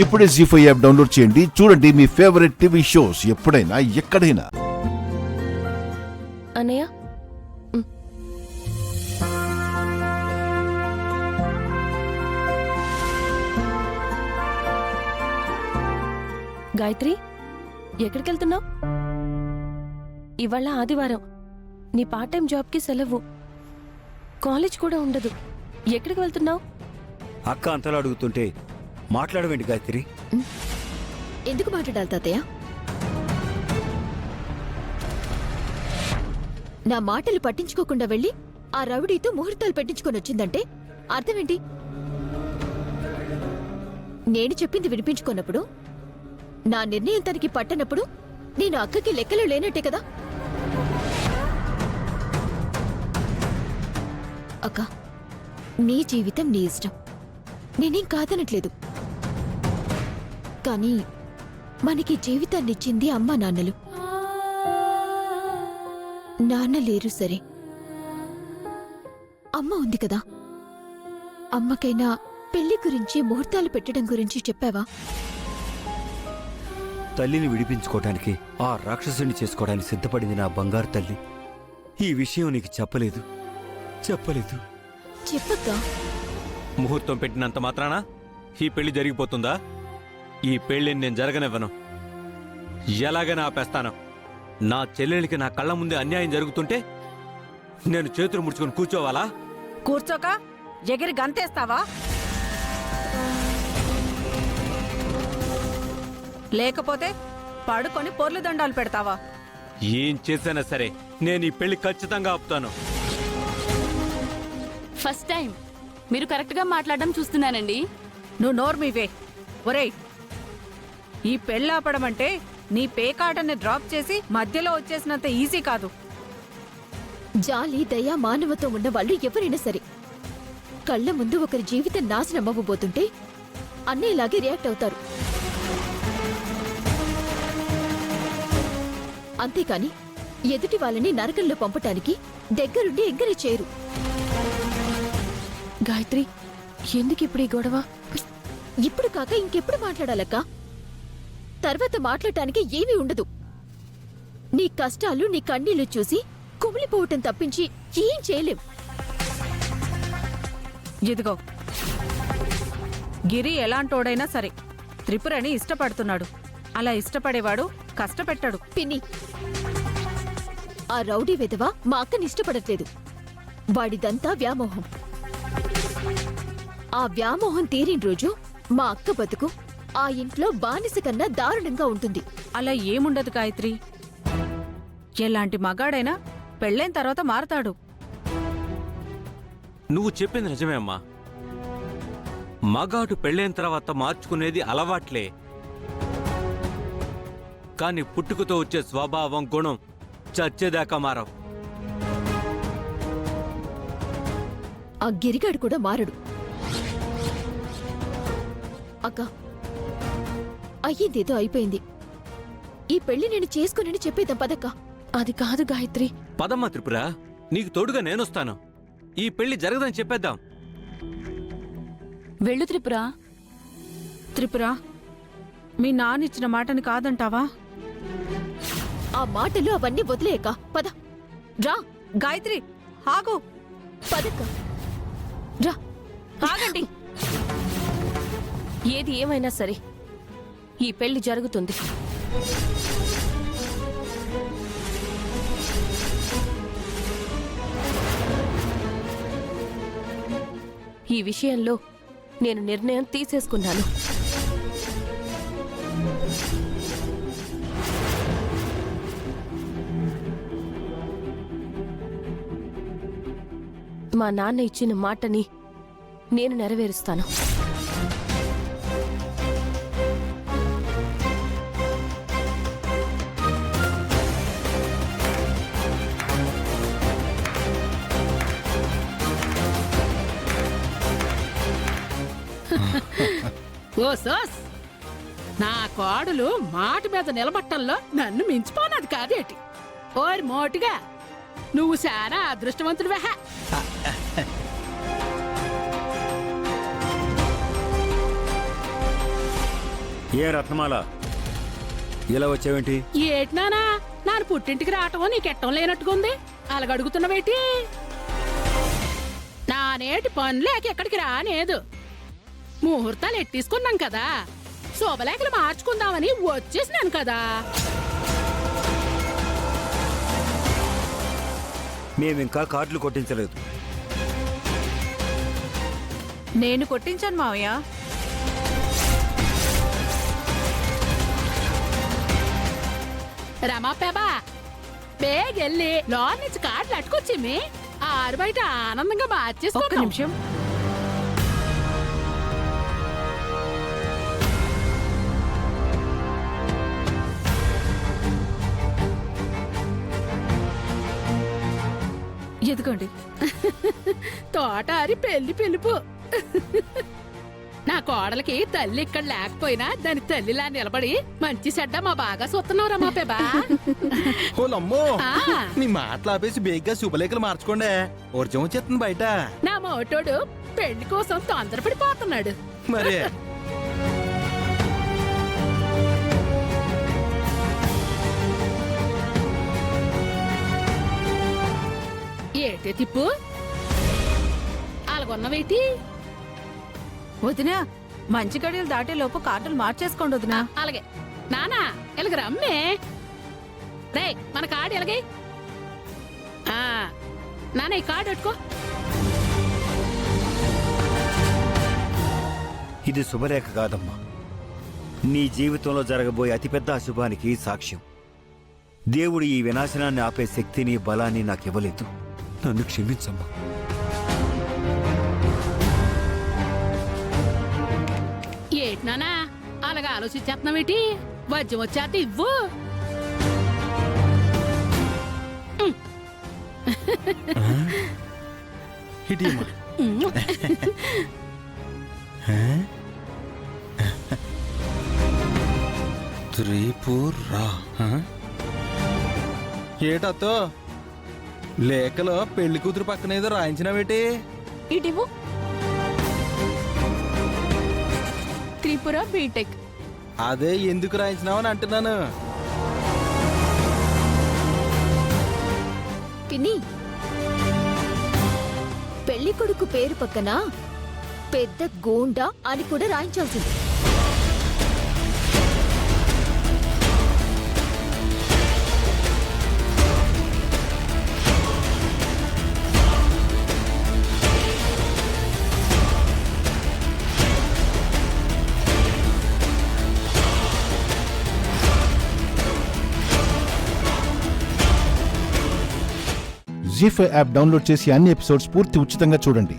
ఇప్పుడే జీ5 app download చేయండి. చూడండి మీ ఫేవరెట్ టీవీ షోస్ ఎప్పుడైనా ఎక్కడైనా. అన్నయ్య గాయత్రి, ఎక్కడికి వెళ్తున్నావు? ఇవాళ ఆదివారం, నీ పార్ట్ టైం జాబ్కి సెలవు, కాలేజ్ కూడా ఉండదు. ఎక్కడికి వెళ్తున్నావు? అక్క అంతలా అడుగుతుంటే మాట్లాడవేంటి గాయత్రి? ఎందుకు మాట్లాడాలి తాతయ్య? నా మాటలు పట్టించుకోకుండా వెళ్ళి ఆ రౌడీతో ముహూర్తాలు పెట్టించుకొని వచ్చిందంటే అర్థమేంటి? నేను చెప్పింది వినిపించుకున్నప్పుడు, నా నిర్ణయం తనకి పట్టనప్పుడు నేను అక్కకి లెక్కలు లేనట్టే కదా. అక్క, నీ జీవితం నీ ఇష్టం, నేనేం కాదనట్లేదు. కానీ మనకి జీవితాన్నిచ్చింది అమ్మా నాన్నలు. నాన్న లేరు సరే, అమ్మ ఉంది కదా. అమ్మకైనా పెళ్లి గురించి ముహూర్తాలు పెట్టడం గురించి చెప్పావా? తల్లిని విడిపించుకోవటానికి, ఆ రాక్షసుని చేసుకోవడానికి సిద్ధపడింది నా బంగారు తల్లి. ఈ విషయం నీకు చెప్పలేదు. చెప్పక్కా. ముహూర్తం పెట్టినంత మాత్రాన ఈ పెళ్లి జరిగిపోతుందా? ఈ పెళ్లిని నేను జరగనివ్వను. ఎలాగైనా ఆపేస్తాను. నా చెల్లెలికి నా కళ్ళ ముందే అన్యాయం జరుగుతుంటే నేను చేతులు ముడుచుకొని కూర్చోవాలా? కూర్చోక ఎగిరి గంతేస్తావా? లేకపోతే పడుకొని పొర్లు దండాలు పెడతావా? ఏం చేసినా సరే నేను ఈ పెళ్లి ఖచ్చితంగా ఆపుతాను. ఫస్ట్ టైం మీరు కరెక్ట్గా మాట్లాడడం చూస్తున్నానండి. నువ్వు నోర్మీవే. ఒరేయ్, ఈ పెళ్ళాపడం అంటే నీ పేకాటని డ్రాప్ చేసి మధ్యలో వచ్చేసినంత ఈజీ కాదు. జాలి, దయ, మానవత్వం ఉన్న వాళ్ళు ఎవరైనా సరే కళ్ల ముందు ఒకరి జీవితం నాశనం అవ్వబోతుంటే అన్నయ్యలాగే రియాక్ట్ అవుతారు. అంతేకాని ఎదుటి వాళ్ళని నరకంలో పంపటానికి దగ్గరుండి ఎంకరేజ్ చేయరు. గాయత్రి, ఎందుకు ఇప్పుడు ఈ గొడవ? ఇప్పుడు కాక ఇంకెప్పుడు మాట్లాడాలక్క? తర్వాత మాట్లాడటానికి ఏమీ ఉండదు. నీ కష్టాలు, నీ కన్నీళ్లు చూసి కుమిలిపోవటం తప్పించి ఏం చేయలేం. ఇదిగో, గిరి ఎలాంటోడైనా సరే త్రిపురని ఇష్టపడుతున్నాడు. అలా ఇష్టపడేవాడు కష్టపెట్టాడు. పిన్ని, ఆ రౌడీ వెధవ మా అక్కని ఇష్టపడట్లేదు. వాడిదంతా వ్యామోహం. ఆ వ్యామోహం తీరిన రోజు మా అక్క బతుకు ఆ ఇంట్లో బానిస కన్నా దారుణంగా ఉంటుంది. అలా ఏముండదు గాయత్రి. ఎలాంటి మగాడైనా పెళ్ళైన తర్వాత మారతాడు. నువ్వు చెప్పింది నిజమే అమ్మా. మగాడు పెళ్ళైన తర్వాత మార్చుకునేది అలవాట్లే. కాని పుట్టుకతో వచ్చే స్వభావం, గుణం చచ్చేదాకా మారవు. ఆ గిరిగాడు కూడా మారడు. అక్క, అయ్యిందేదో అయిపోయింది. ఈ పెళ్లి నేను చేసుకుని చెప్పేద్దాం పదక్క. అది కాదు గాయత్రి. పదమ్మా త్రిపుర, నీకు తోడుగా నేనొస్తాను. ఈ పెళ్లి జరగదని చెప్పేద్దాం. వెళ్ళు త్రిపుర. త్రిపుర, మీ నాన్నిచ్చిన మాటని కాదంటావా? ఆ మాటలు అవన్నీ వదిలేయక పద. రా గాయత్రి, ఆగు. పదక్క, రా. ఆగండి. ఏది ఏమైనా సరే ఈ పెళ్లి జరుగుతుంది. ఈ విషయంలో నేను నిర్ణయం తీసేసుకున్నాను. మా నాన్న ఇచ్చిన మాటని నేను నెరవేరుస్తాను. ఓ సోస్, నా కోడలు మాట మీద నిలబట్టంలో నన్ను మించిపోనది కాదేటి. ఓరి మోటుగా, నువ్వు చాలా అదృష్టవంతుడివే. ఏ రత్నమాల ఇలా వచ్చావేంటి? ఏటినానా నాన్న పుట్టింటికి రావటం నీకెట్టం లేనట్టుకుంది అలాగడుగుతున్నావేటి? నానేటి పనులేక ఎక్కడికి రానేదు. ముహూర్తాలు ఎట్టేసుకున్నాం కదా, శుభలేఖలు మార్చుకుందామని వచ్చేసినాను కదా. మేమింకా కార్డులు కొట్టించలేదు. నేను కొట్టించాను మావయ్య. రమాపేబా బేగెళ్ళి లోన్ నుంచి కార్డులు అట్టుకొచ్చి ఆరు బయట ఆనందంగా ఒక్క మార్చేసుకున్నాం. నిమిషం. ఎదుగోండి. తోటారి పెళ్లి పిలుపు. నా కోడలికి తల్లి ఇక్కడ లేకపోయినా దాని తల్లిలా నిలబడి మంచి చెడ్డ మా బాగా చూస్తున్నావు రమాపేబా. ఓలమ్మో ఆ, మీ మాటలు ఆపేసి బేగ్గా శుభలేఖలు మార్చుకోండి. వర్జం వచ్చేస్తుంది బయట. నా మోటోడు పెళ్లి కోసం తొందరపడిపోతున్నాడు. మరి ఏటే తిప్పు అలాగొన్నవేటి? వదినా, మంచి గడియలు దాటే లోపు కార్డులు మార్చేసుకోండి వదినా. అలాగే నానా ఇలాగ రమ్మే. రే మన కార్డు ఎలాగే నాన్న ఈ కార్డు పెట్టుకో. ఇది శుభలేఖ కాదమ్మా, నీ జీవితంలో జరగబోయే అతిపెద్ద అశుభానికి సాక్ష్యం. దేవుడు ఈ వినాశనాన్ని ఆపే శక్తిని బలాన్ని నాకివ్వలేదు. నన్ను క్షమించమ్మా. ఏటి నానా అలాగా ఆలోచించేస్తున్నావేటి? వజ్యం వచ్చేత ఇవ్వు. ఇటీమా త్రిపురా ఏటత్తో లేఖలో పెళ్లి కూతురు పక్కన ఏదో రాయించినావేటి? ఇటివు త్రిపుర బీటెక్. అదే ఎందుకు రాయించినావు అని అంటున్నాను. పిన్ని, పెళ్లి కొడుకు పేరు పక్కన పెద్ద గోండా అని కూడా రాయించాల్సింది. జీ5 యాప్ డౌన్లోడ్ చేసి అన్ని ఎపిసోడ్స్ పూర్తి ఉచితంగా చూడండి.